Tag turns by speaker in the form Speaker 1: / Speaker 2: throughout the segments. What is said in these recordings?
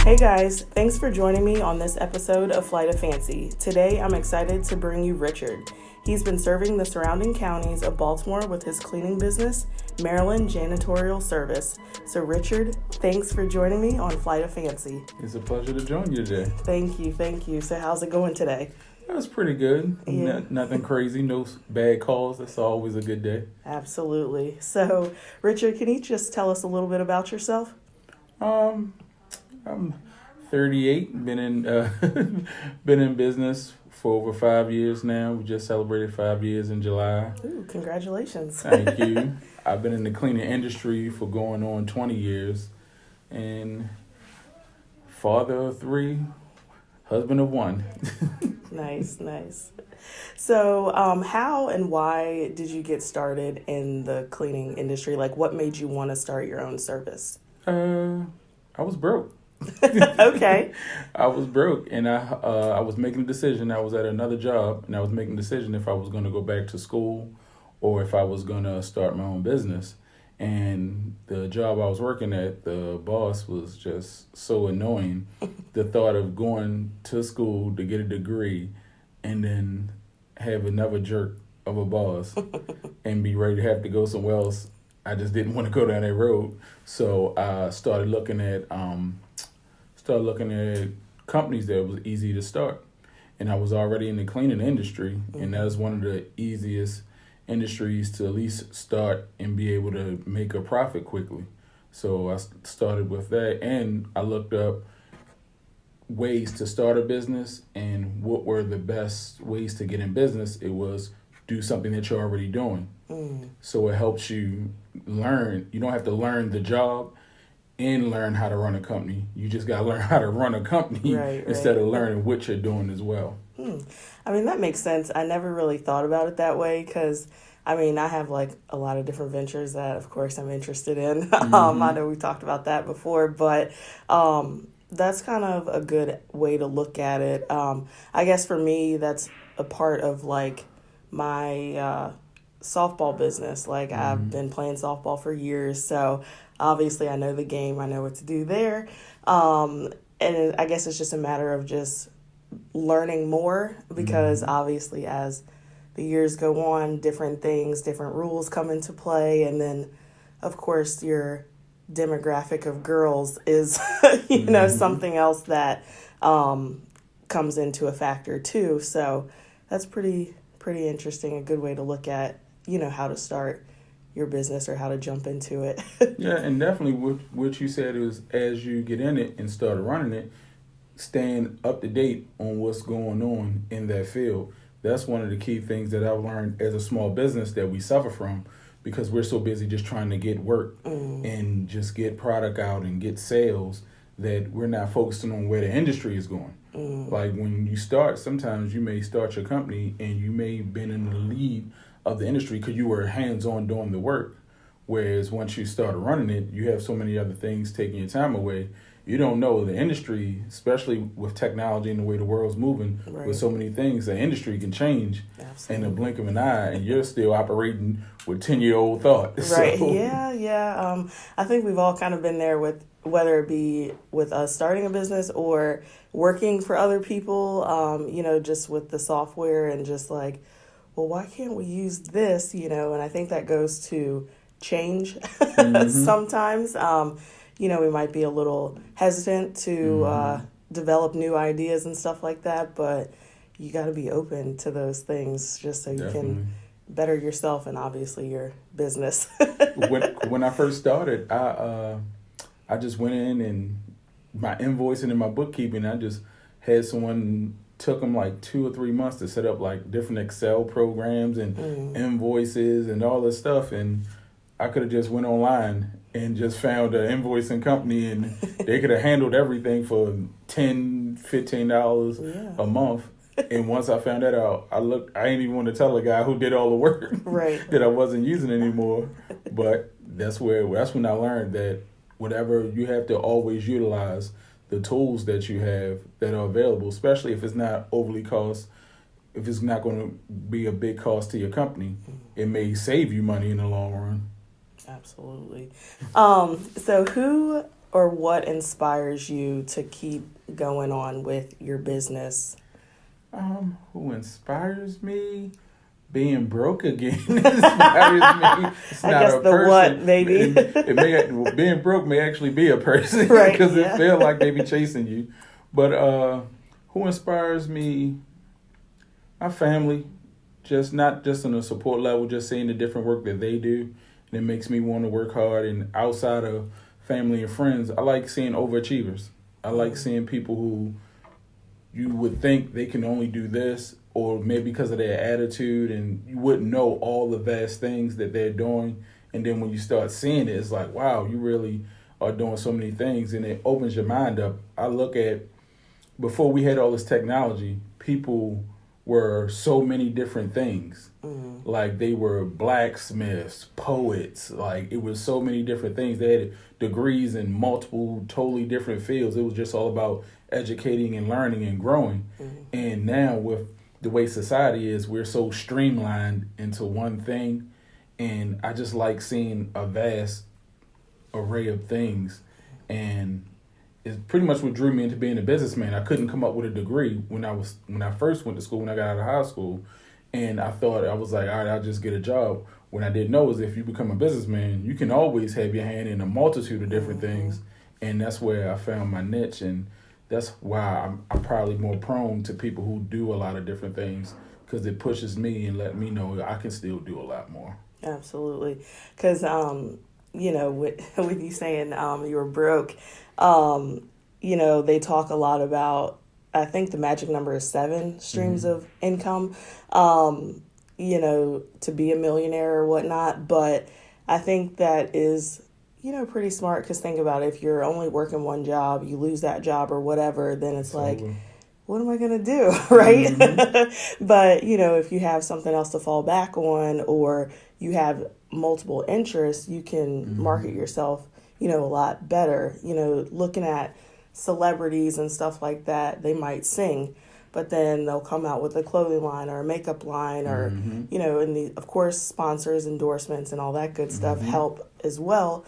Speaker 1: Hey guys, thanks for joining me on this episode of Flight of Fancy. Today I'm excited to bring you Richard. He's been serving the surrounding counties of Baltimore with his cleaning business, Maryland Janitorial Service. So Richard, thanks for joining me on Flight of Fancy.
Speaker 2: It's a pleasure to join you today.
Speaker 1: Thank you. So how's it going today?
Speaker 2: That's pretty good.
Speaker 1: Yeah.
Speaker 2: Nothing crazy, no bad calls. That's always a good day.
Speaker 1: Absolutely. So Richard, can you just tell us a little bit about yourself?
Speaker 2: I'm 38. Been in been in business for over 5 years now. We just celebrated 5 years in July.
Speaker 1: Ooh, congratulations.
Speaker 2: Thank you. I've been in the cleaning industry for going on 20 years, and father of 3, husband of 1.
Speaker 1: Nice. So, how and why did you get started in the cleaning industry? Like, what made you want to start your own service?
Speaker 2: I was broke.
Speaker 1: Okay.
Speaker 2: I was broke, and I was making a decision. I was at another job, and I was making a decision if I was going to go back to school or if I was going to start my own business. And the job I was working at, the boss was just so annoying. The thought of going to school to get a degree and then have another jerk of a boss and be ready to have to go somewhere else, I just didn't want to go down that road. So I started looking at companies that was easy to start. And I was already in the cleaning industry, and that was one of the easiest industries to at least start and be able to make a profit quickly. So I started with that, and I looked up ways to start a business and what were the best ways to get in business. It was do something that you're already doing. So it helps you learn. You don't have to learn the job and learn how to run a company. You just got to learn how to run a company instead of learning what you're doing as well.
Speaker 1: I mean, that makes sense. I never really thought about it that way because, I mean, I have like a lot of different ventures that, of course, I'm interested in. I know we talked about that before, but that's kind of a good way to look at it. I guess for me, that's a part of like my softball business. Like I've been playing softball for years, so obviously I know the game. I know what to do there. And I guess it's just a matter of just learning more because obviously as the years go on, different things, different rules come into play. And then, of course, your demographic of girls is, something else that comes into a factor too. So that's pretty interesting, a good way to look at, how to start your business or how to jump into it.
Speaker 2: Yeah, and definitely what you said is as you get in it and start running it, staying up to date on what's going on in that field. That's one of the key things that I've learned as a small business that we suffer from because we're so busy just trying to get work and just get product out and get sales that we're not focusing on where the industry is going. Like when you start, sometimes you may start your company and you may have been in the lead of the industry because you were hands-on doing the work. Whereas once you start running it, you have so many other things taking your time away. You don't know the industry, especially with technology and the way the world's moving, with so many things, the industry can change in the blink of an eye, and you're still operating with 10-year-old thought.
Speaker 1: Right.
Speaker 2: So.
Speaker 1: Yeah. I think we've all kind of been there with whether it be with us starting a business or working for other people, just with the software and just like, well, why can't we use this? And I think that goes to change sometimes. We might be a little hesitant to develop new ideas and stuff like that, but you got to be open to those things just so you can better yourself and obviously your business.
Speaker 2: When I first started, I just went in and my invoicing and my bookkeeping, I just had someone took them like 2 or 3 months to set up like different Excel programs and invoices and all this stuff. And I could have just went online and just found an invoicing company and they could have handled everything for $10, $15 a month. And once I found that out, I didn't even want to tell the guy who did all the work that I wasn't using anymore. But that's when I learned that whatever you have to always utilize the tools that you have that are available, especially if it's not overly cost, if it's not going to be a big cost to your company, it may save you money in the long run.
Speaker 1: Absolutely. So who or what inspires you to keep going on with your business?
Speaker 2: Who inspires me? Being broke again inspires me. It's
Speaker 1: I
Speaker 2: not
Speaker 1: guess
Speaker 2: a
Speaker 1: the
Speaker 2: person.
Speaker 1: what, maybe.
Speaker 2: It may being broke may actually be a person,
Speaker 1: Right,
Speaker 2: because
Speaker 1: yeah.
Speaker 2: it feels like they be chasing you. But who inspires me? My family, just not just on a support level, just seeing the different work that they do, and it makes me want to work hard. And outside of family and friends, I like seeing overachievers. I like seeing people who you would think they can only do this, or maybe because of their attitude, and you wouldn't know all the vast things that they're doing. And then when you start seeing it, it's like, wow, you really are doing so many things, and it opens your mind up. I look at, before we had all this technology, people were so many different things. Like they were blacksmiths, poets, like it was so many different things. They had degrees in multiple totally different fields. It was just all about educating and learning and growing. And now with the way society is, we're so streamlined into one thing. And I just like seeing a vast array of things. And it's pretty much what drew me into being a businessman. I couldn't come up with a degree when I first went to school, when I got out of high school. And I thought, I was like, all right, I'll just get a job. What I didn't know is if you become a businessman, you can always have your hand in a multitude of different things. And that's where I found my niche. And that's why I'm probably more prone to people who do a lot of different things, because it pushes me and let me know I can still do a lot more.
Speaker 1: Absolutely. Because, with you saying you were broke, they talk a lot about, I think the magic number is 7 streams of income, to be a millionaire or whatnot. But I think that is, pretty smart, because think about it. If you're only working one job, you lose that job or whatever, then it's like, what am I going to do? Right. But, if you have something else to fall back on, or you have multiple interests, you can market yourself, a lot better. Looking at celebrities and stuff like that, they might sing, but then they'll come out with a clothing line or a makeup line, or and of course sponsors, endorsements, and all that good stuff help as well.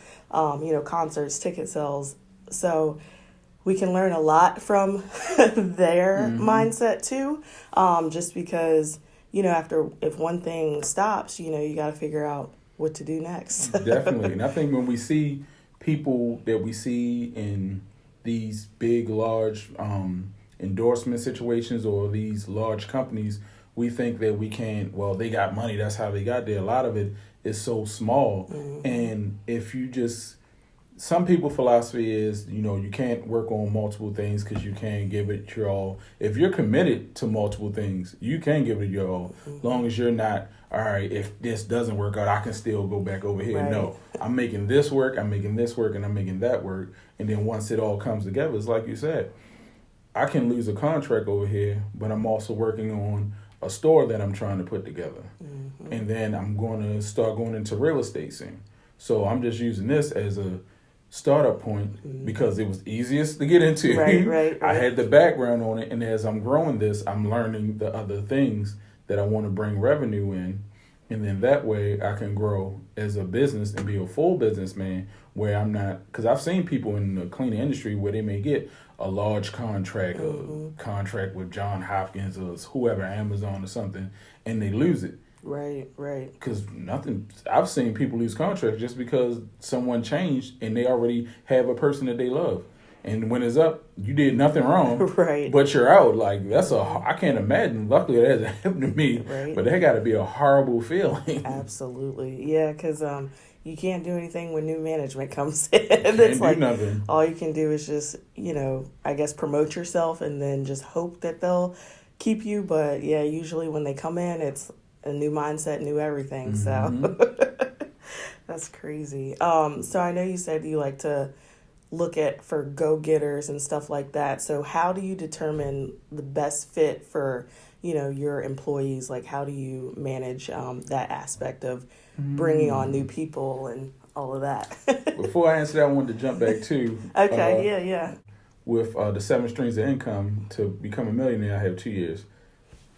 Speaker 1: Concerts, ticket sales. So we can learn a lot from their mindset too. Just because if one thing stops, you got to figure out what to do next.
Speaker 2: Definitely. And I think when we see people that we see in these big, large endorsement situations, or these large companies, we think that we can't, well, they got money, that's how they got there. A lot of it is so small. And if you just, some people's philosophy is, you can't work on multiple things because you can't give it your all. If you're committed to multiple things, you can give it your all, long as you're not, all right, if this doesn't work out, I can still go back over here. Right. No, I'm making this work, I'm making this work, and I'm making that work. And then once it all comes together, it's like you said, I can lose a contract over here, but I'm also working on a store that I'm trying to put together. And then I'm going to start going into real estate soon. So I'm just using this as a startup point because it was easiest to get into. Right. I had the background on it, and as I'm growing this, I'm learning the other things that I want to bring revenue in. And then that way I can grow as a business and be a full businessman, where I'm not, because I've seen people in the cleaning industry where they may get a large contract, a contract with John Hopkins or whoever, Amazon or something, and they lose it.
Speaker 1: Right.
Speaker 2: Because I've seen people lose contracts just because someone changed and they already have a person that they love. And when it's up, you did nothing wrong,
Speaker 1: right? But
Speaker 2: you're out. Like, I can't imagine. Luckily, that hasn't happened to me.
Speaker 1: Right.
Speaker 2: But that got to be a horrible feeling.
Speaker 1: Absolutely, yeah. Because you can't do anything when new management comes in.
Speaker 2: It's like nothing.
Speaker 1: All you can do is just, I guess promote yourself and then just hope that they'll keep you. But yeah, usually when they come in, it's a new mindset, new everything. So that's crazy. So I know you said you like to look at for go-getters and stuff like that. So how do you determine the best fit for, your employees? Like, how do you manage that aspect of bringing on new people and all of that?
Speaker 2: Before I answer that, I wanted to jump back too.
Speaker 1: Okay, yeah.
Speaker 2: With the 7 streams of income, to become a millionaire, I have 2 years.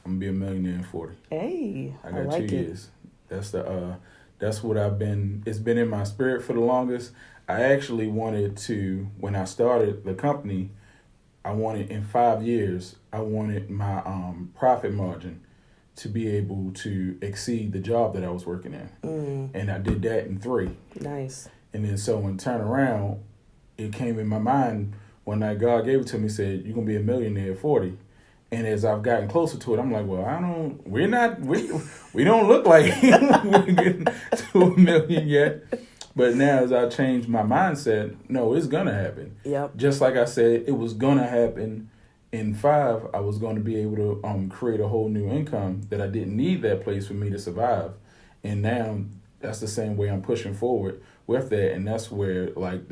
Speaker 2: I'm gonna be a millionaire in 40.
Speaker 1: Hey,
Speaker 2: I got 2 years. That's what I've been. It's been in my spirit for the longest. I actually wanted to, when I started the company, I wanted in 5 years, I wanted my profit margin to be able to exceed the job that I was working in. And I did that in 3.
Speaker 1: Nice.
Speaker 2: And then so when turn around, it came in my mind one night, God gave it to me, said, you're going to be a millionaire at 40. And as I've gotten closer to it, I'm like, well, we don't look like we're getting to a million yet. But now as I changed my mindset, no, it's going to happen.
Speaker 1: Yep.
Speaker 2: Just like I said, it was going to happen in 5. I was going to be able to create a whole new income that I didn't need that place for me to survive. And now that's the same way I'm pushing forward with that. And that's where, like,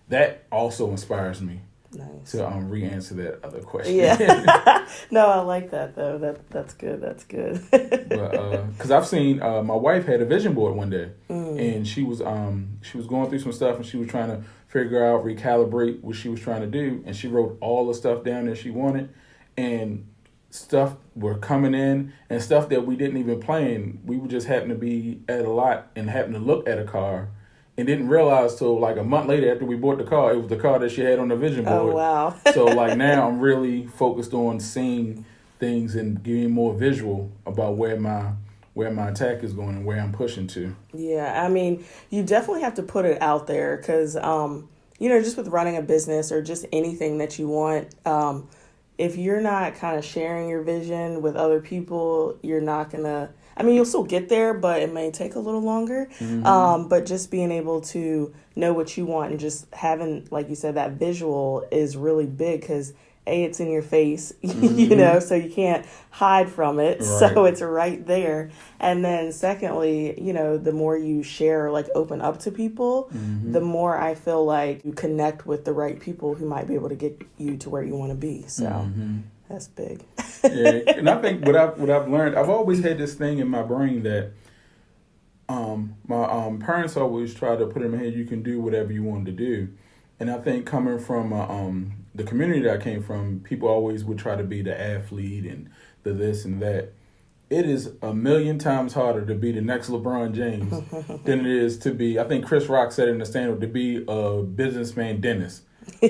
Speaker 2: that also inspires me.
Speaker 1: Nice.
Speaker 2: To re-answer that other question.
Speaker 1: Yeah. No, I like that though. That's good. That's good.
Speaker 2: But because I've seen my wife had a vision board one day, and she was going through some stuff, and she was trying to figure out, recalibrate what she was trying to do, and she wrote all the stuff down that she wanted, and stuff were coming in, and stuff that we didn't even plan. We would just happen to be at a lot and happen to look at a car. And didn't realize till like a month later after we bought the car, it was the car that she had on the vision board.
Speaker 1: Oh, wow.
Speaker 2: So like now I'm really focused on seeing things and getting more visual about where my attack is going and where I'm pushing to.
Speaker 1: Yeah, I mean, you definitely have to put it out there because, just with running a business or just anything that you want, if you're not kind of sharing your vision with other people, you're not going to... I mean, you'll still get there, but it may take a little longer. But just being able to know what you want and just having, like you said, that visual is really big because, A, it's in your face, so you can't hide from it. Right. So it's right there. And then secondly, the more you share, like open up to people, the more I feel like you connect with the right people who might be able to get you to where you want to be. So that's big.
Speaker 2: Yeah, and I think what I've learned, I've always had this thing in my brain that my parents always try to put in my head, you can do whatever you want to do. And I think coming from the community that I came from, people always would try to be the athlete and the this and that. It is a million times harder to be the next LeBron James than it is to be, I think Chris Rock said in the stand-up, to be a businessman dentist,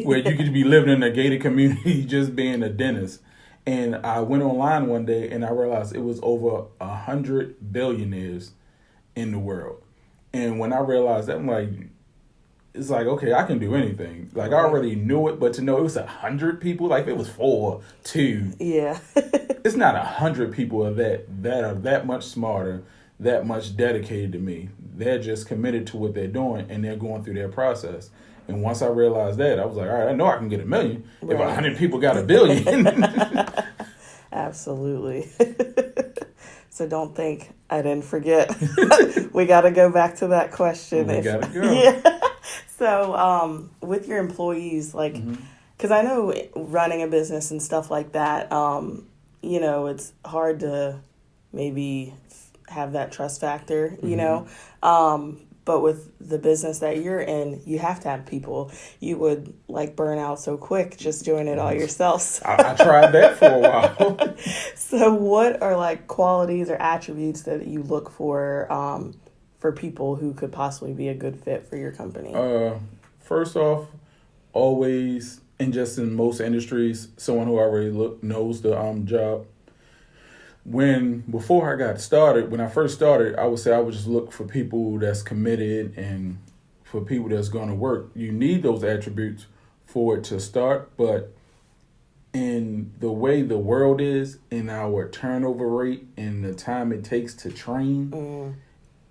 Speaker 2: where you could be living in a gated community just being a dentist. And I went online one day and I realized it was over 100 billionaires in the world. And when I realized that, I'm like, it's like, okay, I can do anything. Like, I already knew it, but to know it was 100 people, like if it was 4, 2.
Speaker 1: Yeah.
Speaker 2: It's not 100 people that are that much smarter, that much dedicated to me. They're just committed to what they're doing and they're going through their process. And once I realized that, I was like, all right, I know I can get $1 million if 100 people got $1 billion.
Speaker 1: Absolutely. So don't think I didn't forget. We got to go back to that question.
Speaker 2: We got to go.
Speaker 1: Yeah. So with your employees, like, because I know running a business and stuff like that, it's hard to maybe have that trust factor, but with the business that you're in, you have to have people. You would like burn out so quick just doing it all yourself.
Speaker 2: I tried that for a while.
Speaker 1: So what are like qualities or attributes that you look for people who could possibly be a good fit for your company?
Speaker 2: First off, always, and just in most industries, someone who already knows the job. Before I first started, I would say I would just look for people that's committed and for people that's going to work. You need those attributes for it to start, but in the way the world is, in our turnover rate and the time it takes to train,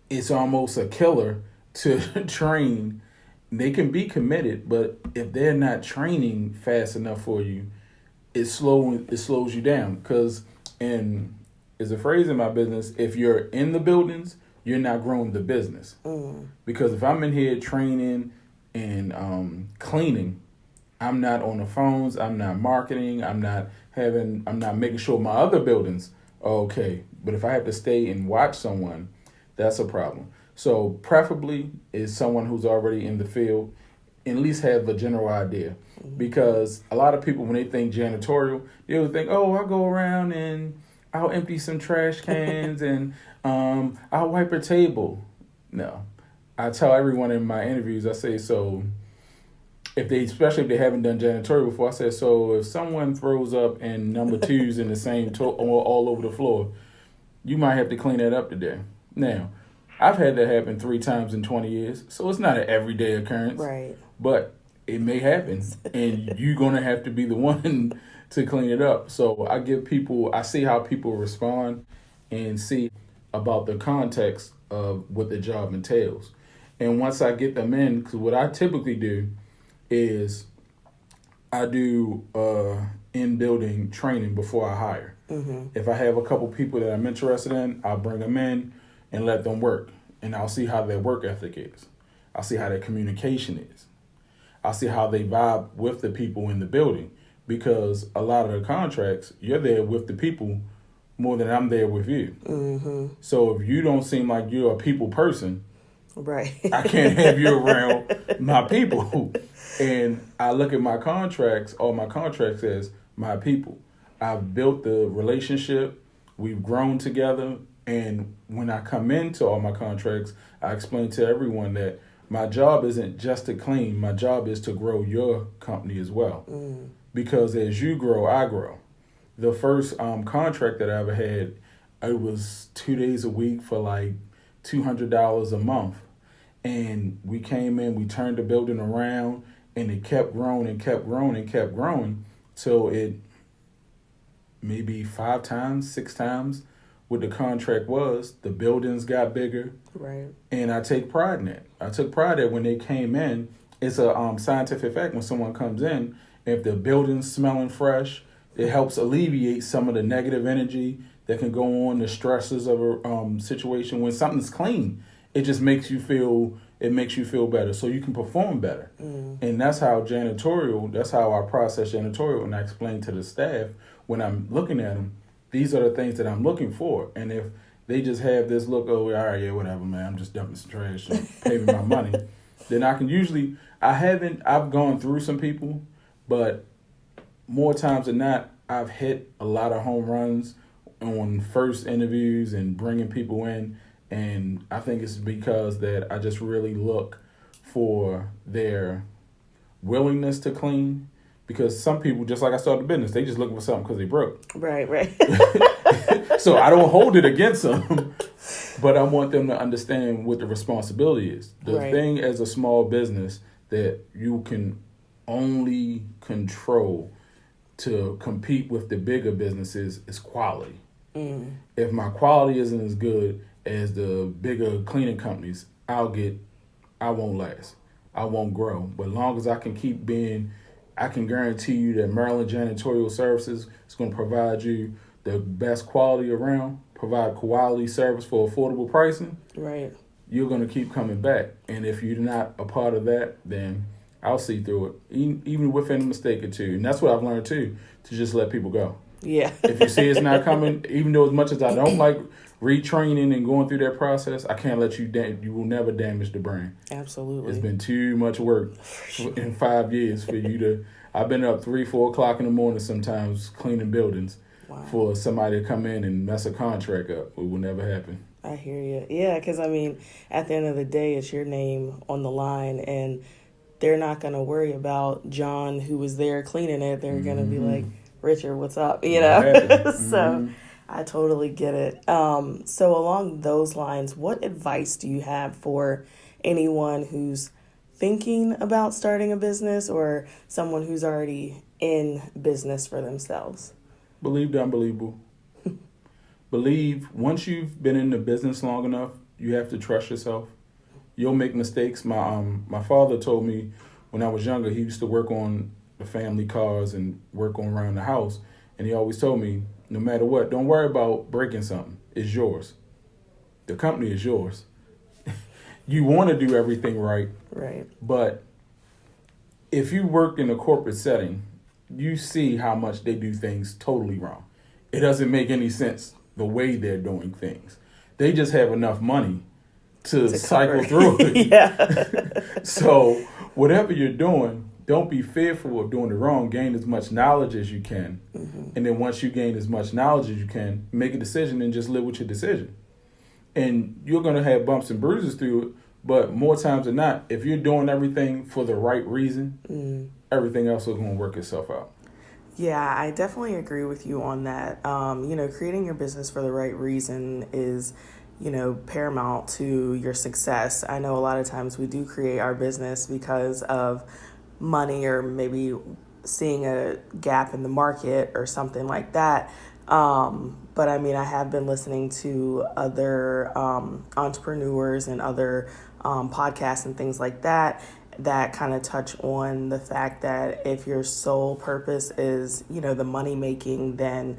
Speaker 2: it's almost a killer to train. They can be committed, but if they're not training fast enough for you, it slows you down. Because there's a phrase in my business, if you're in the buildings, you're not growing the business. Because if I'm in here training and cleaning, I'm not on the phones, I'm not marketing, I'm not making sure my other buildings are okay. But if I have to stay and watch someone, that's a problem. So preferably is someone who's already in the field and at least have a general idea. Because a lot of people, when they think janitorial, they'll think, oh, I'll go around and I'll empty some trash cans and I'll wipe a table. No, I tell everyone in my interviews, I say, so especially if they haven't done janitorial before, I say, so if someone throws up and number two's in the same all over the floor, you might have to clean that up today. Now, I've had that happen 3 times in 20 years, so it's not an everyday occurrence.
Speaker 1: Right.
Speaker 2: But it may happen, and you're going to have to be the one to clean it up. So I see how people respond and see about the context of what the job entails. And once I get them in, because what I typically do is I do in-building training before I hire. Mm-hmm. If I have a couple people that I'm interested in, I'll bring them in and let them work. And I'll see how their work ethic is. I'll see how their communication is. I'll see how they vibe with the people in the building. Because a lot of the contracts, you're there with the people more than I'm there with you. Mm-hmm. So if you don't seem like you're a people person,
Speaker 1: right,
Speaker 2: I can't have you around my people. And I look at my contracts, all my contracts as my people. I've built the relationship. We've grown together. And when I come into all my contracts, I explain to everyone that my job isn't just to clean. My job is to grow your company as well. Mm. Because as you grow, I grow. The first contract that I ever had, it was 2 days a week for like $200 a month. And we came in, we turned the building around, and it kept growing and kept growing and kept growing. So it maybe 5 times, 6 times what the contract was. The buildings got bigger.
Speaker 1: Right.
Speaker 2: And I take pride in it. I took pride that when they came in, it's a scientific fact when someone comes in, if the building's smelling fresh, it helps alleviate some of the negative energy that can go on, the stresses of a situation. When something's clean, it just makes you feel better, so you can perform better. Mm. And that's how I process janitorial, and I explain to the staff when I'm looking at them, these are the things that I'm looking for. And if they just have this look, oh, all right, yeah, whatever, man, I'm just dumping some trash and pay me my money, then I can usually, I've gone through some people, but more times than not, I've hit a lot of home runs on first interviews and bringing people in. And I think it's because that I just really look for their willingness to clean. Because some people, just like I started a business, they just looking for something because they broke.
Speaker 1: Right.
Speaker 2: So I don't hold it against them, but I want them to understand what the responsibility is. The thing as a small business that you can only control to compete with the bigger businesses is quality. Mm. If my quality isn't as good as the bigger cleaning companies, I won't last. I won't grow. But as long as I can keep being, I can guarantee you that Maryland Janitorial Services is going to provide you the best quality around, provide quality service for affordable pricing.
Speaker 1: Right.
Speaker 2: You're going to keep coming back. And if you're not a part of that, then I'll see through it, even with any mistake or two. And that's what I've learned, too, to just let people go.
Speaker 1: Yeah.
Speaker 2: If you see it's not coming, even though as much as I don't like retraining and going through that process, I can't let you you will never damage the brand.
Speaker 1: Absolutely.
Speaker 2: It's been too much work in 5 years for you to, I've been up 3-4 o'clock in the morning sometimes cleaning buildings. Wow. For somebody to come in and mess a contract up. It will never happen.
Speaker 1: I hear you. Yeah, because, I mean, at the end of the day, it's your name on the line, and they're not going to worry about John, who was there cleaning it. They're going to be like, Richard, what's up? You know? So I totally get it. So along those lines, what advice do you have for anyone who's thinking about starting a business or someone who's already in business for themselves?
Speaker 2: Believe the unbelievable. Believe, once you've been in the business long enough, you have to trust yourself. You'll make mistakes. My father told me when I was younger, he used to work on the family cars and work on around the house. And he always told me, no matter what, don't worry about breaking something. It's yours. The company is yours. You want to do everything right.
Speaker 1: Right.
Speaker 2: But if you work in a corporate setting, you see how much they do things totally wrong. It doesn't make any sense the way they're doing things. They just have enough money to cycle through it.
Speaker 1: Yeah.
Speaker 2: So whatever you're doing, don't be fearful of doing it wrong. Gain as much knowledge as you can. Mm-hmm. And then once you gain as much knowledge as you can, make a decision and just live with your decision. And you're going to have bumps and bruises through it, But more times than not, if you're doing everything for the right reason, everything else is going to work itself out.
Speaker 1: Yeah, I definitely agree with you on that. Creating your business for the right reason is, paramount to your success. I know a lot of times we do create our business because of money or maybe seeing a gap in the market or something like that. But I mean, I have been listening to other entrepreneurs and other podcasts and things like that kind of touch on the fact that if your sole purpose is, the money making, then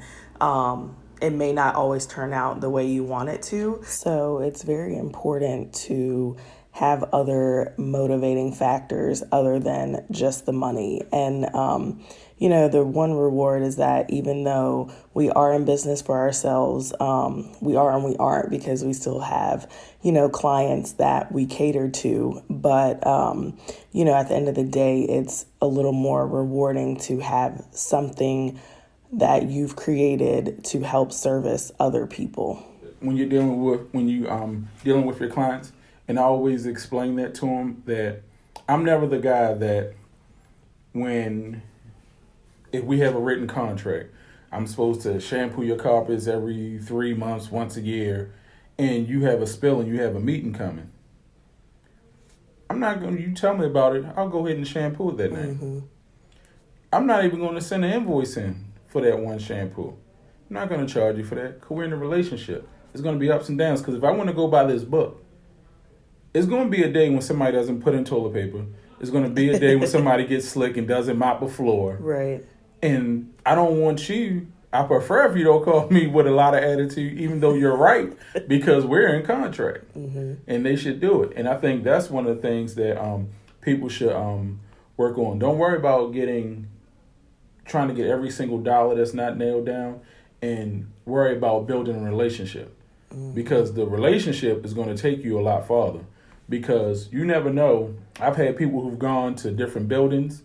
Speaker 1: it may not always turn out the way you want it to. So it's very important to have other motivating factors other than just the money. And, the one reward is that even though we are in business for ourselves, we are and we aren't, because we still have, clients that we cater to. But, at the end of the day, it's a little more rewarding to have something that you've created to help service other people.
Speaker 2: When you're dealing with your clients, and I always explain that to them, that I'm never the guy that if we have a written contract, I'm supposed to shampoo your carpets every 3 months, once a year, and you have a spill and you have a meeting coming. I'm not going to, you tell me about it, I'll go ahead and shampoo it that night. I'm not even going to send an invoice in for that one shampoo. I'm not going to charge you for that, because we're in a relationship. It's going to be ups and downs, because if I want to go by this book, it's going to be a day when somebody doesn't put in toilet paper. It's going to be a day when somebody gets slick and doesn't mop the floor.
Speaker 1: Right.
Speaker 2: And I don't want you, I prefer if you don't call me with a lot of attitude, even though you're right, because we're in contract. And they should do it. And I think that's one of the things that people should work on. Don't worry about trying to get every single dollar that's not nailed down, and worry about building a relationship. Because the relationship is going to take you a lot farther. Because you never know. I've had people who've gone to different buildings,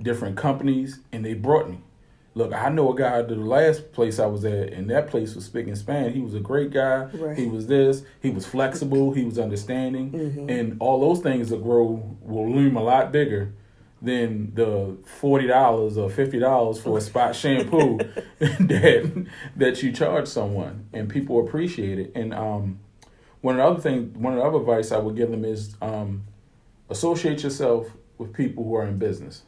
Speaker 2: different companies, and they brought me. Look, I know a guy at the last place I was at, and that place was spick and span. He was a great guy. Right. He was this. He was flexible. He was understanding. And all those things will loom a lot bigger than the $40 or $50 for a spot shampoo that you charge someone, and people appreciate it. And one of the other advice I would give them is associate yourself with people who are in business.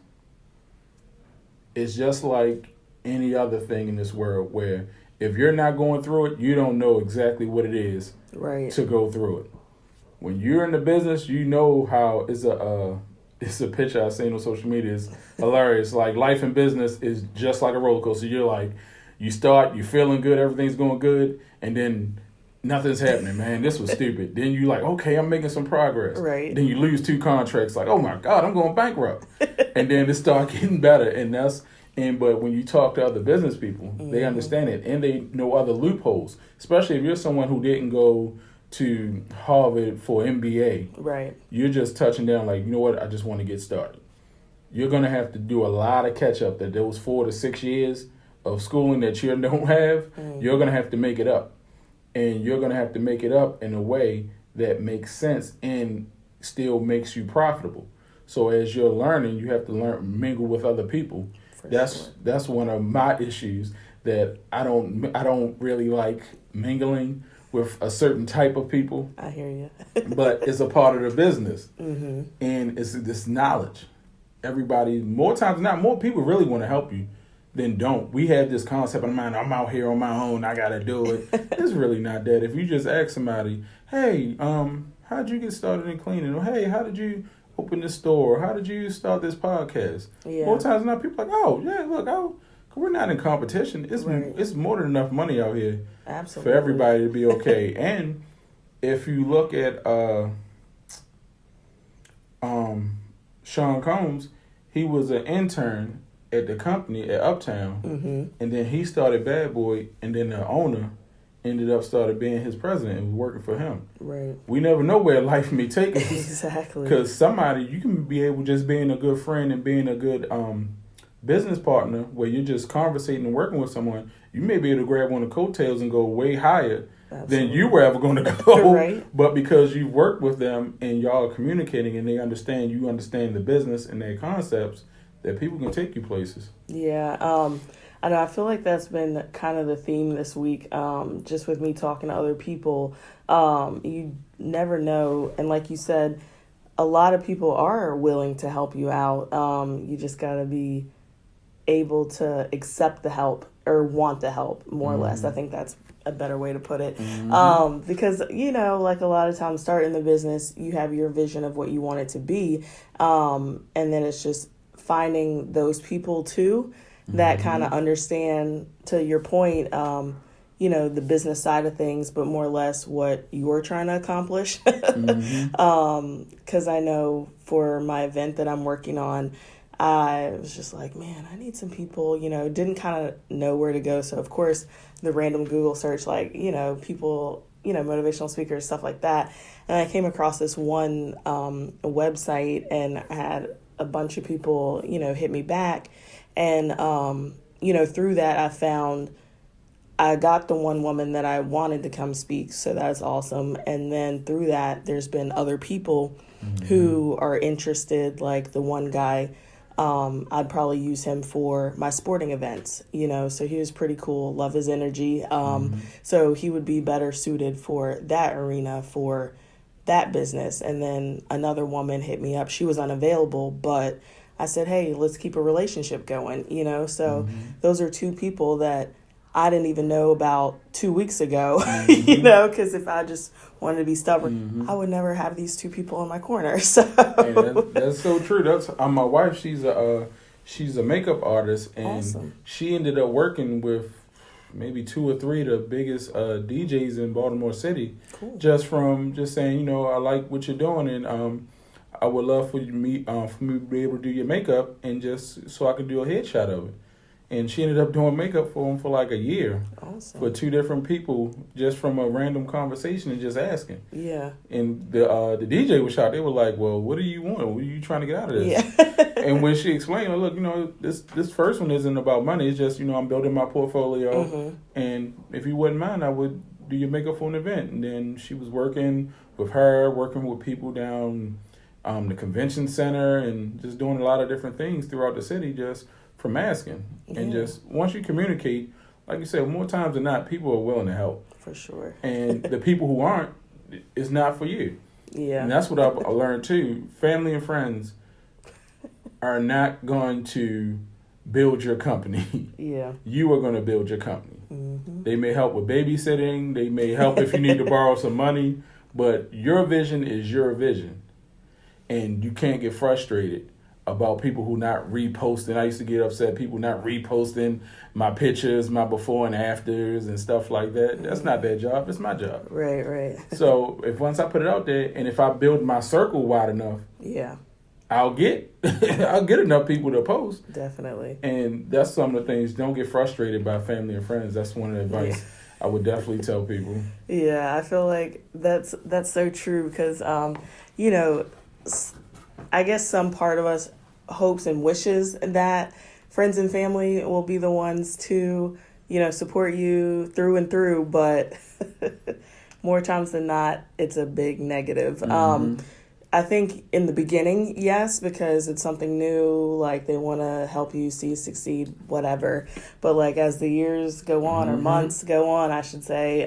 Speaker 2: It's just like any other thing in this world, where if you're not going through it, you don't know exactly what it is to go through it. When you're in the business, you know how it's a picture I've seen on social media. It's hilarious. Like, life in business is just like a roller coaster. You're like, you start, you're feeling good, everything's going good, and then nothing's happening, man. This was stupid. Then you like, okay, I'm making some progress.
Speaker 1: Right.
Speaker 2: Then you lose 2 contracts. Like, oh my God, I'm going bankrupt. And then it start getting better. But when you talk to other business people, they understand it, and they know other loopholes. Especially if you're someone who didn't go to Harvard for MBA. Right. You're just touching down like, you know what, I just want to get started. You're going to have to do a lot of catch up. That those 4 to 6 years of schooling that you don't have, you're going to have to make it up. And you're going to have to make it up in a way that makes sense and still makes you profitable. So as you're learning, you have to mingle with other people. That's one of my issues, that I don't really like mingling with a certain type of people.
Speaker 1: I hear you.
Speaker 2: But it's a part of the business. And it's this knowledge. Everybody, more times than not, more people really want to help you than don't. We have this concept in mind, I'm out here on my own, I gotta do it. It's really not that. If you just ask somebody, hey, how'd you get started in cleaning? Or hey, how did you open this store? How did you start this podcast? More times than not, people are like, oh yeah, look, we're not in competition. It's more than enough money out here. Absolutely. For everybody to be okay. And if you look at Sean Combs, he was an intern at the company at Uptown, and then he started Bad Boy, and then the owner ended up started being his president and was working for him. Right. We never know where life may take us. Exactly. Because somebody, you can be able just being a good friend and being a good business partner, where you're just conversating and working with someone, you may be able to grab one of the coattails and go way higher than you were ever going to go.
Speaker 1: Right.
Speaker 2: But because you've worked with them and y'all are communicating and you understand the business and their concepts, that people can take you places.
Speaker 1: Yeah. I know. I feel like that's been kind of the theme this week. Just with me talking to other people, you never know. And like you said, a lot of people are willing to help you out. You just got to be able to accept the help or want the help, more or less. I think that's a better way to put it. Because, like a lot of times starting the business, you have your vision of what you want it to be. And then it's just finding those people too that kind of understand, to your point, the business side of things, but more or less what you're trying to accomplish. Because I know for my event that I'm working on, I was just like, man, I need some people, didn't kind of know where to go. So, of course, the random Google search, people, motivational speakers, stuff like that. And I came across this one website, and I had a bunch of people, hit me back. And, through that, I got the one woman that I wanted to come speak. So that's awesome. And then through that, there's been other people who are interested, like the one guy. I'd probably use him for my sporting events, so he was pretty cool. Love his energy. So he would be better suited for that arena, for that business. And then another woman hit me up. She was unavailable, but I said, hey, let's keep a relationship going, so those are two people that I didn't even know about 2 weeks ago, because if I just wanted to be stubborn, I would never have these two people in my corner. So
Speaker 2: that's so true. That's my wife. She's a makeup artist, and she ended up working with maybe 2 or 3 of the biggest DJs in Baltimore City.
Speaker 1: Cool.
Speaker 2: Just saying, I like what you're doing, and I would love for me to be able to do your makeup, and just so I could do a headshot of it. And she ended up doing makeup for him for like a year.
Speaker 1: Awesome. For
Speaker 2: 2 different people, just from a random conversation and just asking.
Speaker 1: Yeah.
Speaker 2: And the DJ was shocked. They were like, well, what do you want? What are you trying to get out of this?
Speaker 1: Yeah.
Speaker 2: And when she explained, look, this first one isn't about money. It's just, I'm building my portfolio. And if you wouldn't mind, I would do your makeup for an event. And then she was working with people down the convention center, and just doing a lot of different things throughout the city, just from asking. And just once you communicate, like you said, more times than not, people are willing to help.
Speaker 1: For sure.
Speaker 2: And the people who aren't, it's not for you.
Speaker 1: Yeah.
Speaker 2: And that's what I learned too. Family and friends are not going to build your company.
Speaker 1: Yeah.
Speaker 2: You are going to build your company. They may help with babysitting. They may help if you need to borrow some money. But your vision is your vision. And you can't get frustrated about people who not reposting. I used to get upset people not reposting my pictures, my before and afters and stuff like that. That's not their job. It's my job.
Speaker 1: Right.
Speaker 2: So once I put it out there, and if I build my circle wide enough, I'll get enough people to post.
Speaker 1: Definitely.
Speaker 2: And that's some of the things. Don't get frustrated by family and friends. That's one of the advice I would definitely tell people.
Speaker 1: Yeah, I feel like that's so true because, I guess some part of us hopes and wishes that friends and family will be the ones to, support you through and through. But more times than not, it's a big negative. I think in the beginning, yes, because it's something new, like they want to help you see you succeed, whatever. But like as the years go on or months go on, I should say,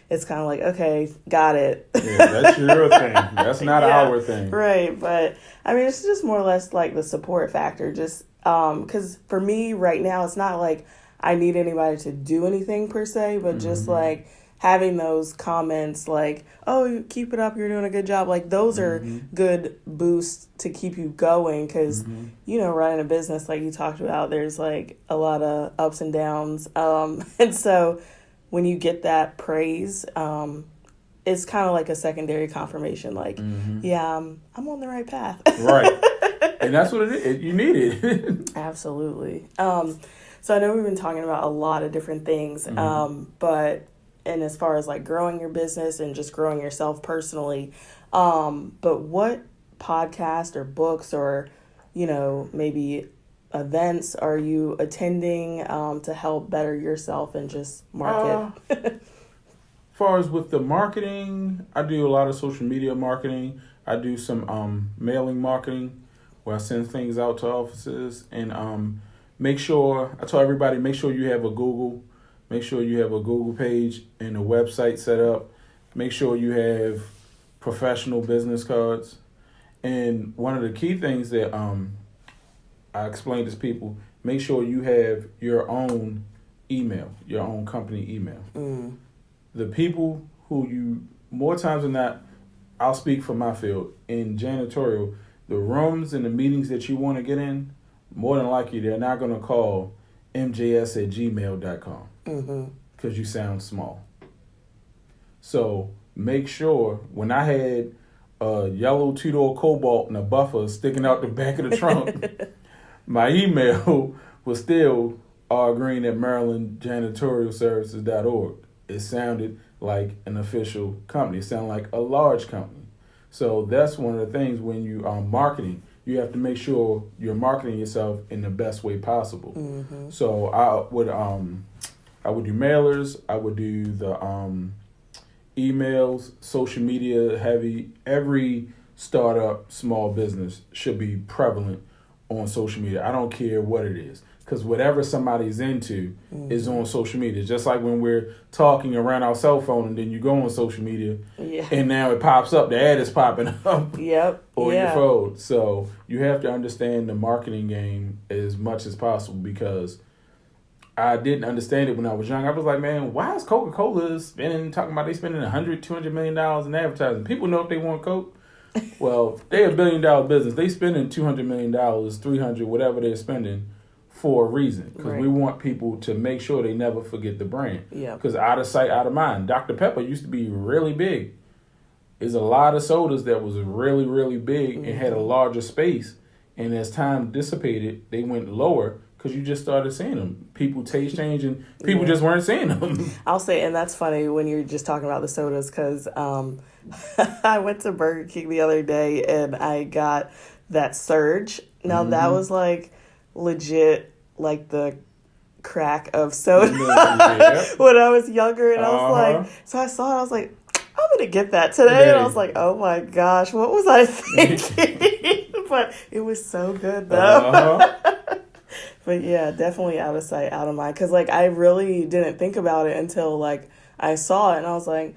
Speaker 1: it's kind of like, okay, got it.
Speaker 2: Yeah, that's your thing. That's not our thing.
Speaker 1: Right. But I mean, it's just more or less like the support factor. Just because for me right now, it's not like I need anybody to do anything per se, but just like having those comments like, oh, you keep it up, you're doing a good job. Like those are good boosts to keep you going because, running a business like you talked about, there's like a lot of ups and downs. And so when you get that praise, it's kind of like a secondary confirmation. Like, I'm on the right path.
Speaker 2: Right. And that's what it is. You need it.
Speaker 1: Absolutely. So I know we've been talking about a lot of different things, and as far as like growing your business and just growing yourself personally, but what podcast or books or, maybe events are you attending to help better yourself and just market?
Speaker 2: far as with the marketing, I do a lot of social media marketing. I do some mailing marketing where I send things out to offices, and I tell everybody, make sure you have a Google page and a website set up. Make sure you have professional business cards. And one of the key things that I explain to people, make sure you have your own email, your own company email. The people who more times than not, I'll speak for my field, in janitorial, the rooms and the meetings that you want to get in, more than likely they're not going to call mjs@gmail.com because you sound small. So make sure, when I had a yellow two-door Cobalt and a buffer sticking out the back of the trunk, my email was still rgreen at Maryland Janitorial Services.org. It sounded like an official company. It sounded like a large company. So that's one of the things when you are marketing, you have to make sure you're marketing yourself in the best way possible. So I would do mailers, I would do the emails, social media heavy. Every startup, small business should be prevalent on social media. I don't care what it is, because whatever somebody's into is on social media. Just like when we're talking around our cell phone and then you go on social media and now it pops up, the ad is popping up on your phone. So you have to understand the marketing game as much as possible, because I didn't understand it when I was young. I was like, man, why is Coca-Cola spending $100, $200 million in advertising? People know if they want Coke. Well, they're $1 billion business. They spending $200 million, $300, whatever they're spending, for a reason. Because we want people to make sure they never forget the brand. Because out of sight, out of mind. Dr. Pepper used to be really big. There's a lot of sodas that was really, really big and had a larger space. And as time dissipated, they went lower, because you just started seeing them. People taste change, and people just weren't seeing them.
Speaker 1: I'll say, and that's funny when you're just talking about the sodas, because I went to Burger King the other day and I got that Surge. Now that was like legit, like the crack of soda when I was younger, and I was like, so I saw it, I was like, I'm gonna get that today, and I was like, oh my gosh, what was I thinking? But it was so good though. But yeah, definitely out of sight, out of mind. Because, like, I really didn't think about it until, like, I saw it. And I was like,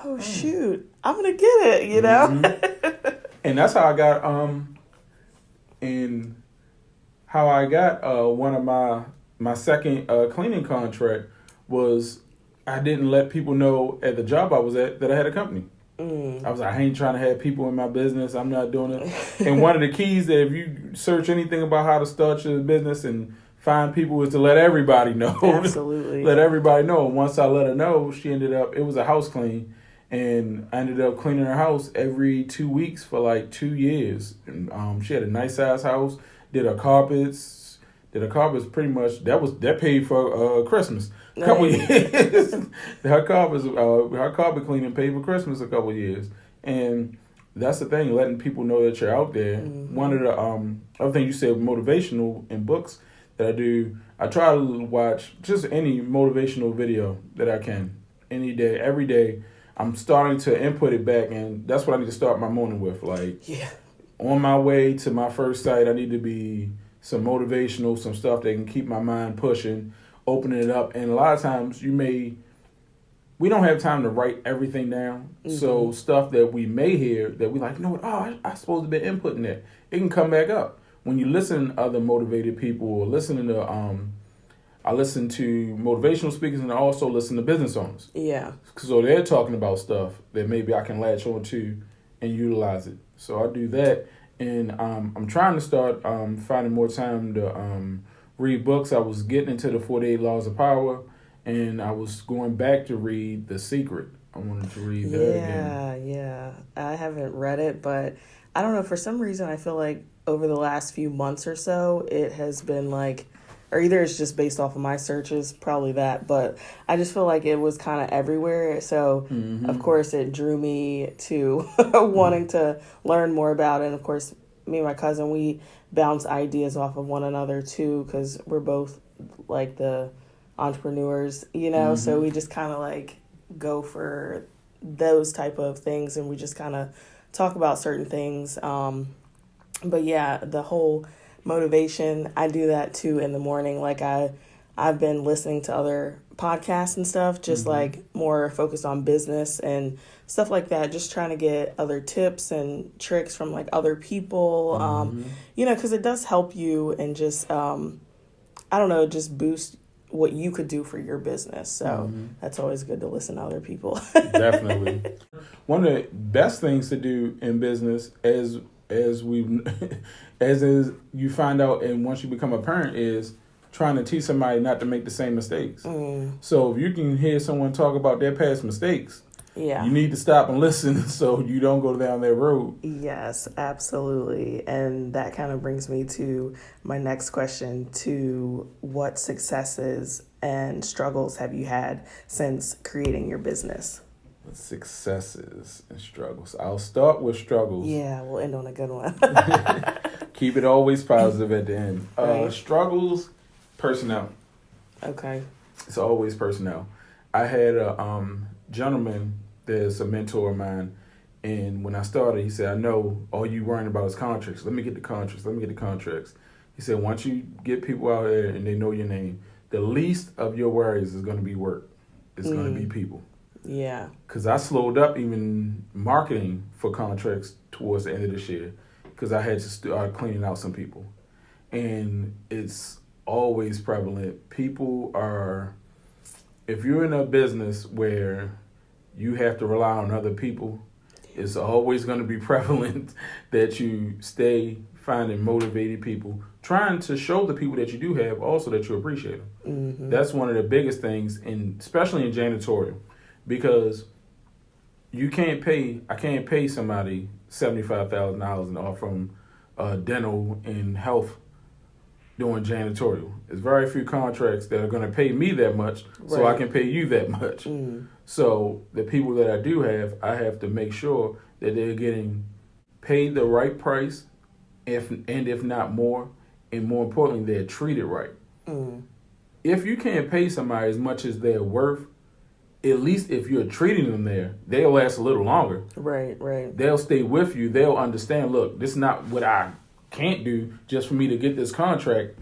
Speaker 1: oh, shoot, I'm going to get it, you know?
Speaker 2: And that's how I got, one of my second cleaning contract was, I didn't let people know at the job I was at that I had a company. I was like, I ain't trying to have people in my business. I'm not doing it. And one of the keys that if you search anything about how to start your business and find people is to let everybody know.
Speaker 1: Absolutely.
Speaker 2: Let everybody know. And once I let her know, it was a house clean. And I ended up cleaning her house every 2 weeks for like 2 years. And she had a nice size house, did her carpets pretty much, that paid for Christmas. A couple years. Her carpet cleaning paid for Christmas a couple years. And that's the thing, letting people know that you're out there. One of the other things you said, motivational in books that I do, I try to watch just any motivational video that I can. Any day, every day. I'm starting to input it back, and that's what I need to start my morning with. Like, on my way to my first site, I need to be some motivational, some stuff that can keep my mind pushing, opening it up. And a lot of times we don't have time to write everything down. So stuff that we may hear that we like, you know what, I supposed to be inputting that. It can come back up. When you listen to other motivated people, or listening to, I listen to motivational speakers, and I also listen to business owners. Yeah. So they're talking about stuff that maybe I can latch on to and utilize it. So I do that. And I'm trying to start finding more time to read books. I was getting into the 48 Laws of Power, and I was going back to read The Secret. I wanted to read that again.
Speaker 1: Yeah. I haven't read it, but I don't know. For some reason, I feel like over the last few months or so, it has been like, or either it's just based off of my searches, probably that, but I just feel like it was kind of everywhere. So, of course, it drew me to wanting to learn more about it. And, of course, me and my cousin, we bounce ideas off of one another, too, because we're both, like, the entrepreneurs, you know? So we just kind of, like, go for those type of things, and we just kind of talk about certain things. But yeah, the whole motivation, I do that too in the morning. Like I've been listening to other podcasts and stuff, just like more focused on business and stuff like that, just trying to get other tips and tricks from like other people, because it does help you and just, I don't know, just boost what you could do for your business. So that's always good to listen to other people.
Speaker 2: Definitely. One of the best things to do in business as you find out and once you become a parent is trying to teach somebody not to make the same mistakes. So if you can hear someone talk about their past mistakes, you need to stop and listen so you don't go down that road.
Speaker 1: Yes, absolutely. And that kind of brings me to my next question, to what successes and struggles have you had since creating your business?
Speaker 2: Successes and struggles. I'll start with struggles.
Speaker 1: Yeah, we'll end on a good one.
Speaker 2: Keep it always positive at the end.
Speaker 1: Right.
Speaker 2: Struggles, personnel.
Speaker 1: Okay.
Speaker 2: It's always personnel. I had a gentleman that's a mentor of mine, and when I started, he said, I know all you worrying about is contracts. Let me get the contracts. He said, once you get people out there and they know your name, the least of your worries is going to be work. It's going to be people.
Speaker 1: Yeah.
Speaker 2: Because I slowed up even marketing for contracts towards the end of this year because I had to start cleaning out some people. And it's always prevalent. People are, if you're in a business where you have to rely on other people, it's always going to be prevalent that you stay finding motivated people, trying to show the people that you do have also that you appreciate them. That's one of the biggest things, especially in janitorial. Because I can't pay somebody $75,000 from dental and health doing janitorial. There's very few contracts that are going to pay me that much, so I can pay you that much. So the people that I do have, I have to make sure that they're getting paid the right price, if not more, and more importantly, they're treated right. If you can't pay somebody as much as they're worth, at least if you're treating them there, they'll last a little longer.
Speaker 1: Right.
Speaker 2: They'll stay with you. They'll understand, look, this is not what I can't do just for me to get this contract.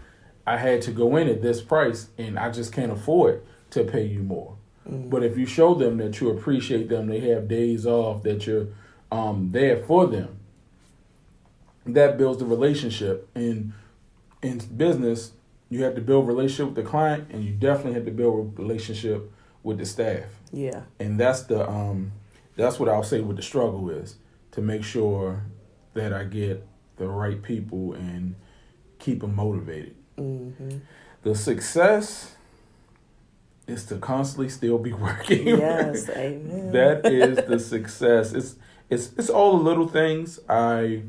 Speaker 2: I had to go in at this price, and I just can't afford to pay you more. But if you show them that you appreciate them, they have days off, that you're there for them, that builds the relationship. And in business, you have to build a relationship with the client, and you definitely have to build a relationship with the staff.
Speaker 1: Yeah.
Speaker 2: And that's what I'll say what the struggle is, to make sure that I get the right people and keep them motivated. The success is to constantly still be working.
Speaker 1: Yes, amen.
Speaker 2: That is the success. It's all the little things. Like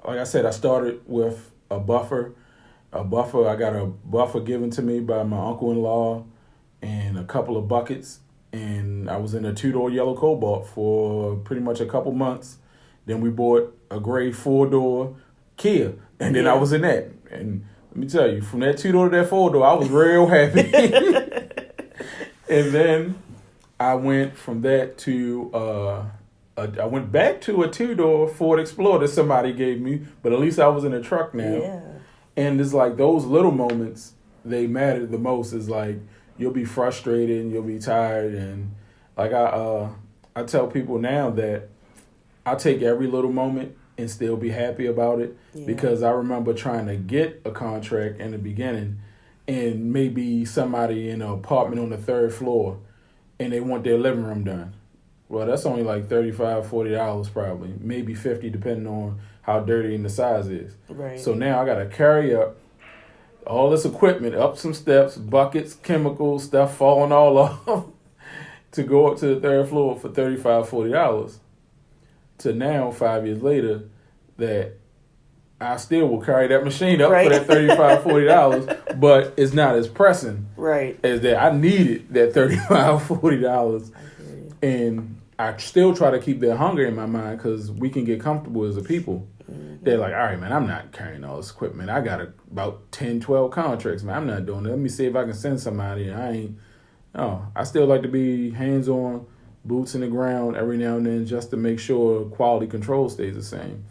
Speaker 2: I said, I started with a buffer. I got a buffer given to me by my uncle-in-law and a couple of buckets. And I was in a 2-door yellow Cobalt for pretty much a couple months. Then we bought a gray 4-door Kia. And then I was in that. And let me tell you, from that 2-door to that 4-door, I was real happy. And then I went from that to, I went back to a 2-door Ford Explorer that somebody gave me, but at least I was in a truck now.
Speaker 1: Yeah.
Speaker 2: And it's like those little moments, they matter the most. It's like you'll be frustrated and you'll be tired. And like I tell people now that I take every little moment and still be happy about it, because I remember trying to get a contract in the beginning, and maybe somebody in an apartment on the 3rd floor and they want their living room done. Well, that's only like $35, $40 probably, maybe $50 depending on how dirty and the size is.
Speaker 1: Right.
Speaker 2: So now I got to carry up all this equipment, up some steps, buckets, chemicals, stuff falling all off to go up to the 3rd floor for $35, $40. To now, 5 years later, that I still will carry that machine up for that $35, $40, but it's not as pressing as that. I needed that $35, $40. And I still try to keep that hunger in my mind, because we can get comfortable as a people. They're like, all right, man, I'm not carrying all this equipment. I got about 10, 12 contracts, man. I'm not doing that. Let me see if I can send somebody. Oh, I still like to be hands-on, boots in the ground every now and then just to make sure quality control stays the same.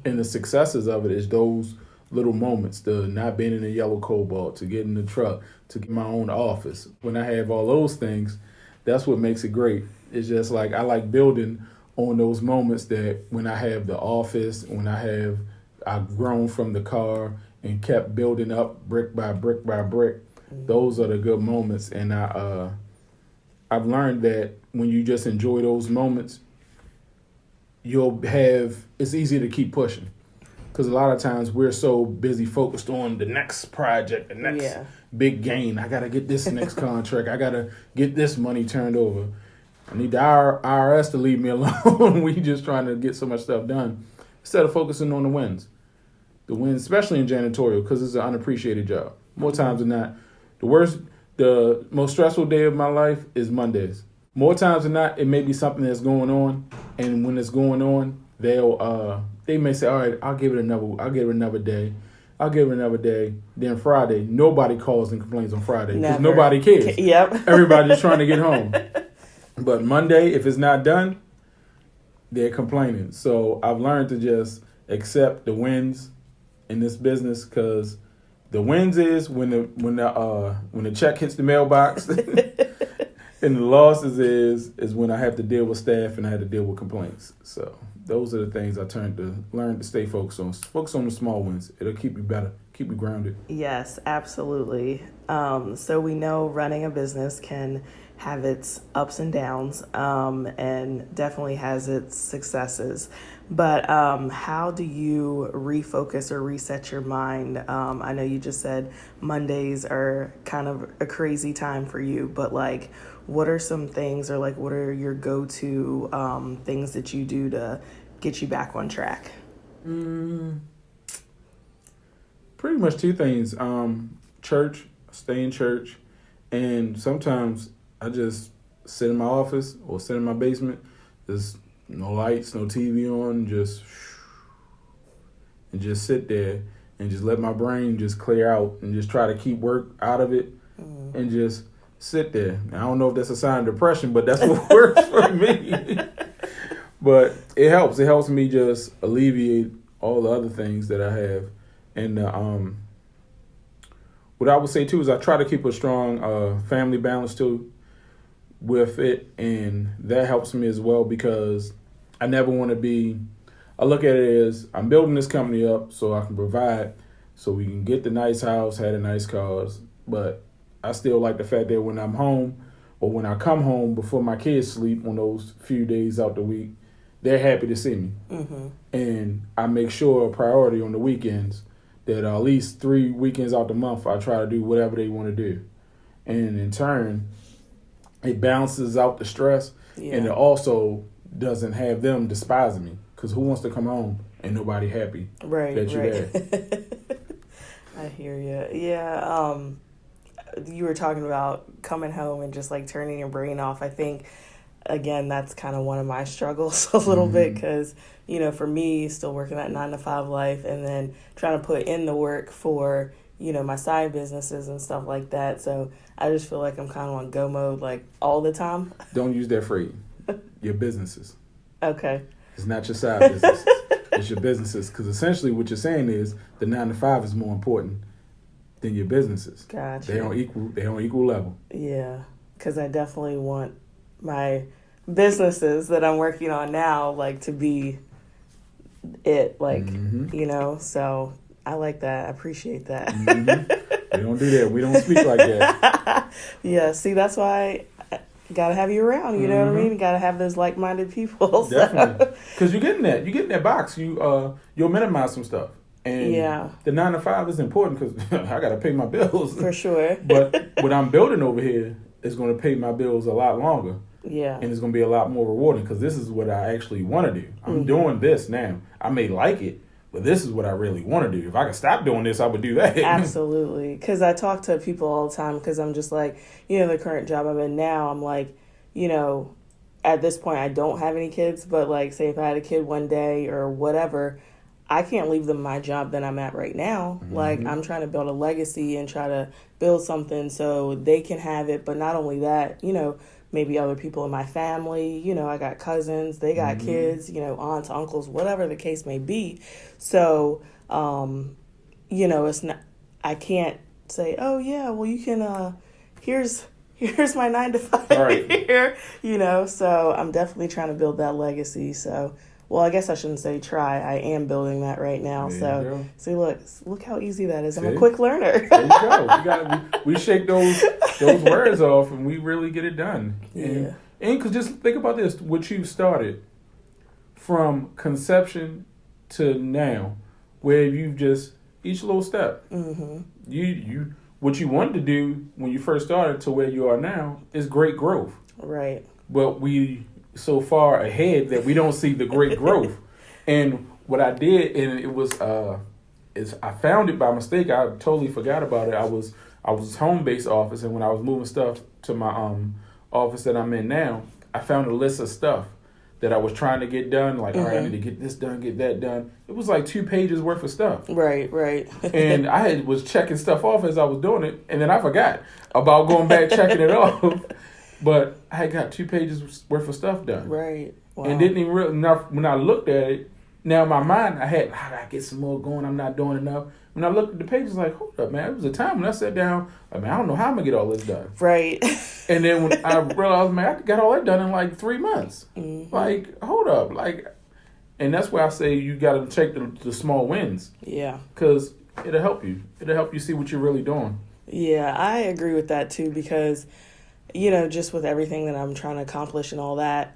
Speaker 2: And the successes of it is those little moments, the not being in a yellow cobalt, to get in the truck, to get my own office. When I have all those things, that's what makes it great. It's just like I like building on those moments that when I have the office, when I've grown from the car and kept building up brick by brick by brick. Those are the good moments, and I've learned that when you just enjoy those moments, it's easier to keep pushing. Because a lot of times we're so busy focused on the next project, the next big gain. I got to get this next contract. I got to get this money turned over. I need the IRS to leave me alone. We just trying to get so much stuff done instead of focusing on the wins. The wins, especially in janitorial, because it's an unappreciated job. More times than not, the most stressful day of my life is Mondays. More times than not, it may be something that's going on, and when it's going on, they may say, all right, I'll give it another day. Then Friday, nobody calls and complains on Friday because nobody cares.
Speaker 1: Yep.
Speaker 2: Everybody's trying to get home. But Monday, if it's not done, they're complaining. So I've learned to just accept the wins in this business, because the wins is when the check hits the mailbox, and the losses is when I have to deal with staff and I have to deal with complaints. So those are the things I learn to stay focused on. Focus on the small wins. It'll keep you better, keep you grounded.
Speaker 1: Yes, absolutely. So we know running a business can have its ups and downs, and definitely has its successes. But how do you refocus or reset your mind? I know you just said Mondays are kind of a crazy time for you, but like, what are some things, or like, what are your go-to things that you do to get you back on track?
Speaker 2: Pretty much two things. Church, stay in church, and sometimes I just sit in my office or sit in my basement. There's no lights, no TV on, just sit there and just let my brain just clear out and just try to keep work out of it and just sit there. I don't know if that's a sign of depression, but that's what works for me. But it helps. It helps me just alleviate all the other things that I have. And what I would say too is I try to keep a strong family balance too with it, and that helps me as well, because I never want to be. I look at it as I'm building this company up so I can provide, so we can get the nice house, have the nice cars, but I still like the fact that when I'm home or when I come home before my kids sleep on those few days out the week, they're happy to see me. And I make sure a priority on the weekends that at least 3 weekends out the month I try to do whatever they want to do. And in turn, it balances out the stress, and it also doesn't have them despising me, because who wants to come home and nobody happy that you're there?
Speaker 1: I hear you. Yeah. You were talking about coming home and just like turning your brain off. I think, again, that's kind of one of my struggles a little bit, because, you know, for me, still working that 9-to-5 life and then trying to put in the work for, you know, my side businesses and stuff like that. So I just feel like I'm kind of on go mode like all the time.
Speaker 2: Don't use that phrase. Your businesses.
Speaker 1: Okay.
Speaker 2: It's not your side businesses. It's your businesses, because essentially what you're saying is the 9-to-5 is more important than your businesses.
Speaker 1: Gotcha.
Speaker 2: They on equal level.
Speaker 1: Yeah, because I definitely want my businesses that I'm working on now, like, to be it, like, you know, so I like that. I appreciate that.
Speaker 2: We don't do that. We don't speak like that.
Speaker 1: Yeah, see, that's why I gotta have you around, you know what I mean? You gotta have those like-minded people.
Speaker 2: Definitely. Because you get in that box, you'll minimize some stuff. And the 9-to-5 is important because I got to pay my bills.
Speaker 1: For sure.
Speaker 2: But what I'm building over here is going to pay my bills a lot longer.
Speaker 1: Yeah.
Speaker 2: And it's going to be a lot more rewarding, because this is what I actually want to do. I'm doing this now. I may like it, but this is what I really want to do. If I could stop doing this, I would do that.
Speaker 1: Absolutely. Because I talk to people all the time, because I'm just like, you know, the current job I'm in now, I'm like, you know, at this point I don't have any kids, but like, say if I had a kid one day or whatever, I can't leave them my job that I'm at right now. Like, I'm trying to build a legacy and try to build something so they can have it. But not only that, maybe other people in my family, I got cousins, they got kids, aunts, uncles, whatever the case may be. So, it's not, I can't say, oh yeah, well you can, here's my 9 to 5
Speaker 2: Right.
Speaker 1: here, so I'm definitely trying to build that legacy. So, well, I guess I shouldn't say try. I am building that right now.
Speaker 2: There
Speaker 1: See, look how easy that is. I'm
Speaker 2: See?
Speaker 1: a quick learner.
Speaker 2: There you go. We shake those words off, and we really get it done.
Speaker 1: Yeah.
Speaker 2: And because just think about this, what you started from conception to now, where you've just each little step. You what you wanted to do when you first started to where you are now is great growth.
Speaker 1: Right.
Speaker 2: But we so far ahead that we don't see the great growth. And what I did, and it was is I found it by mistake. I totally forgot about it. I was home-based office, and when I was moving stuff to my office that I'm in now, I found a list of stuff that I was trying to get done. Like, all right, I need to get this done, get that done. It was like 2 pages worth of stuff.
Speaker 1: Right.
Speaker 2: And I was checking stuff off as I was doing it, and then I forgot about going back checking it off. But I had got 2 pages worth of stuff done.
Speaker 1: Right. Wow.
Speaker 2: And didn't even really enough. When I looked at it, now in my mind, I gotta get some more going. I'm not doing enough. When I looked at the pages, like, hold up, man. It was a time when I sat down. I don't know how I'm gonna get all this done.
Speaker 1: Right.
Speaker 2: And then when I realized, man, I got all that done in like 3 months. Like, hold up, and that's why I say you gotta take the small wins.
Speaker 1: Yeah.
Speaker 2: Because it'll help you. It'll help you see what you're really doing.
Speaker 1: Yeah, I agree with that too, because just with everything that I'm trying to accomplish and all that,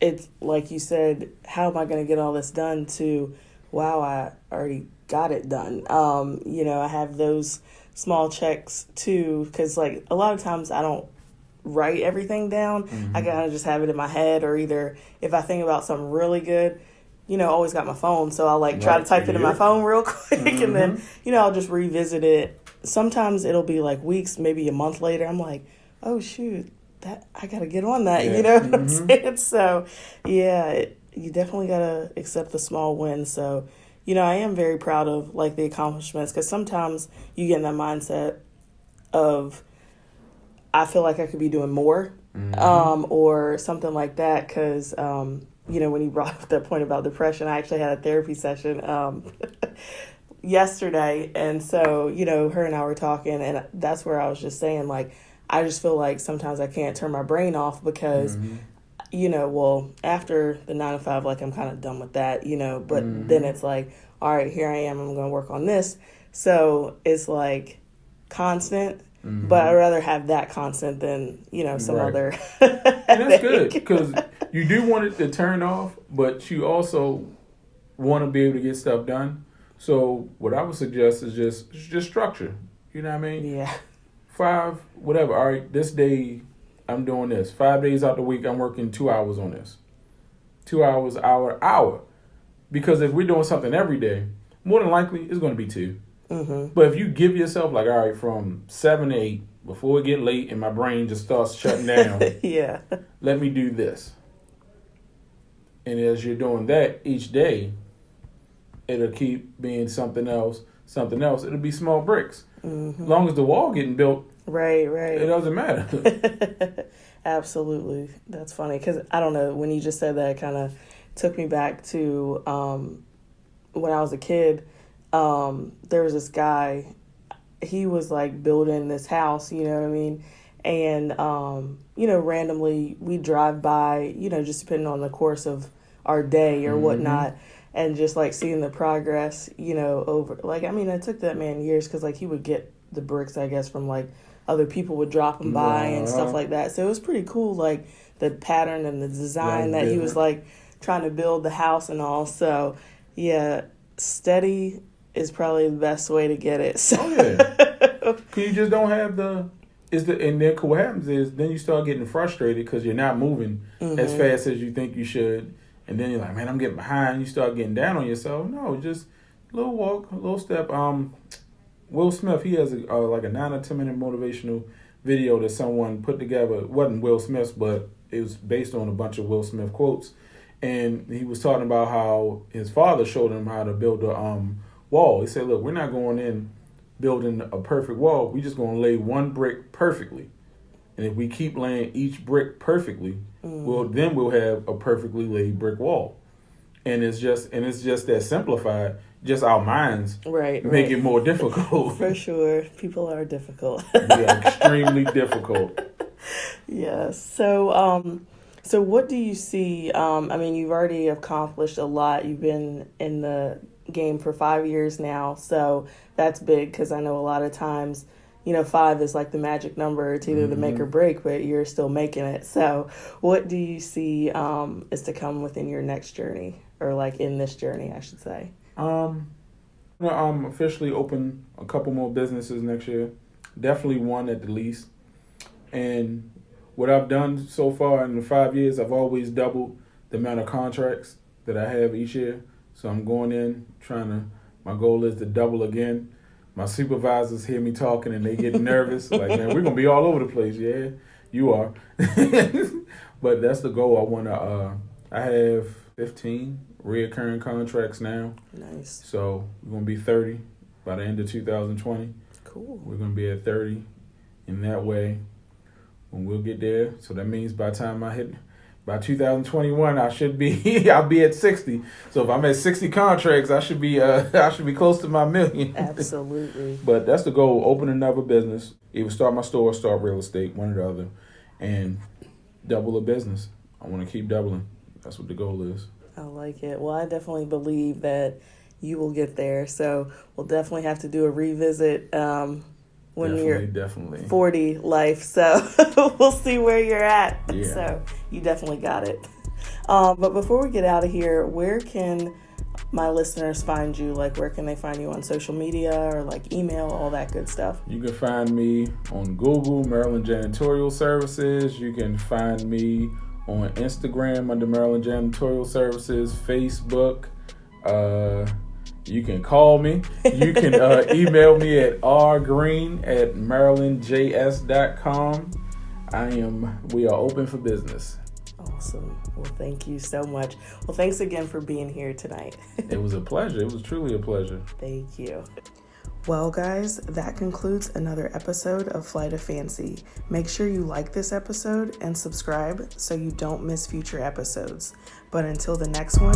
Speaker 1: it's like you said, how am I going to get all this done to, wow, I already got it done. I have those small checks too, because like a lot of times I don't write everything down. I kind of just have it in my head, or either if I think about something really good, always got my phone. So I'll try to type it in my phone real quick and then, I'll just revisit it. Sometimes it'll be like weeks, maybe a month later. I'm like, oh shoot, that I gotta get on that.
Speaker 2: Yeah.
Speaker 1: You know what I'm saying? So yeah, you definitely gotta accept the small wins. So I am very proud of the accomplishments, because sometimes you get in that mindset of I feel like I could be doing more, or something like that. Because when you brought up that point about depression, I actually had a therapy session yesterday, and so her and I were talking, and that's where I was just saying I just feel like sometimes I can't turn my brain off, because after the 9 to 5, I'm kind of done with that, but then it's like, all right, here I am, I'm going to work on this. So it's constant, but I'd rather have that constant than some other.
Speaker 2: And that's good, because you do want it to turn off, but you also want to be able to get stuff done. So what I would suggest is just structure. You know what I mean?
Speaker 1: Yeah.
Speaker 2: 5, whatever. All right, this day I'm doing this. 5 days out the week I'm working 2 hours on this. 2 hours, hour. Because if we're doing something every day, more than likely it's going to be 2. But if you give yourself all right, from 7 to 8, before it get late and my brain just starts shutting down,
Speaker 1: yeah,
Speaker 2: let me do this. And as you're doing that each day, it'll keep being something else. It'll be small bricks. As long as the wall getting built,
Speaker 1: right,
Speaker 2: it doesn't matter.
Speaker 1: Absolutely. That's funny, because I don't know, when you just said that, it kind of took me back to when I was a kid. There was this guy, he was building this house, you know what I mean? And, randomly we drive by, just depending on the course of our day or whatnot, and just seeing the progress, over, it took that man years, because he would get the bricks, I guess, from other people would drop them by and stuff like that. So it was pretty cool, the pattern and the design that he was trying to build the house and all. So yeah, steady is probably the best way to get it. So.
Speaker 2: Oh yeah, because you just don't have and then what happens is then you start getting frustrated because you're not moving as fast as you think you should, and then you're like, man, I'm getting behind. You start getting down on yourself. No, just a little walk, a little step. Will Smith, he has a 9 or 10 minute motivational video that someone put together. It wasn't Will Smith's, but it was based on a bunch of Will Smith quotes. And he was talking about how his father showed him how to build a wall. He said, look, we're not going in building a perfect wall. We just going to lay one brick perfectly. And if we keep laying each brick perfectly, we'll have a perfectly laid brick wall. And it's just that simplified. Just our minds make it more difficult.
Speaker 1: For sure. People are difficult.
Speaker 2: Yeah, extremely difficult.
Speaker 1: Yes. So what do you see? I mean, you've already accomplished a lot. You've been in the game for 5 years now. So that's big because I know a lot of times, 5 is like the magic number. It's either the make or break, but you're still making it. So what do you see is to come within your next journey, or like in this journey, I should say?
Speaker 2: I'm officially open a couple more businesses next year. Definitely one at the least. And what I've done so far in the 5 years, I've always doubled the amount of contracts that I have each year. So I'm going in my goal is to double again. My supervisors hear me talking and they get nervous. Like, man, we're going to be all over the place. Yeah, you are. But that's the goal. I have 15 reoccurring contracts now.
Speaker 1: Nice.
Speaker 2: So we're going to be 30 by the end of 2020.
Speaker 1: Cool.
Speaker 2: We're going to be at 30 in that way when we'll get there. So that means by 2021, I'll be at 60. So if I'm at 60 contracts, I should be close to my million.
Speaker 1: Absolutely.
Speaker 2: But that's the goal, open another business, either start my store or start real estate, one or the other, and double the business. I want to keep doubling. That's what the goal is.
Speaker 1: I like it. Well, I definitely believe that you will get there. So we'll definitely have to do a revisit when you're 40 life. So we'll see where you're at.
Speaker 2: Yeah.
Speaker 1: So you definitely got it. But before we get out of here, where can my listeners find you? Like, where can they find you on social media or like email, all that good stuff?
Speaker 2: You can find me on Google, Maryland Janitorial Services. You can find me on Instagram under Maryland Janitorial Services, Facebook. You can call me. You can email me at rgreen@marylandjs.com. We are open for business.
Speaker 1: Awesome. Well, thank you so much. Well, thanks again for being here tonight.
Speaker 2: It was a pleasure. It was truly a pleasure.
Speaker 1: Thank you. Well, guys, that concludes another episode of Flight of Fancy. Make sure you like this episode and subscribe so you don't miss future episodes. But until the next one,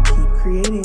Speaker 1: keep creating.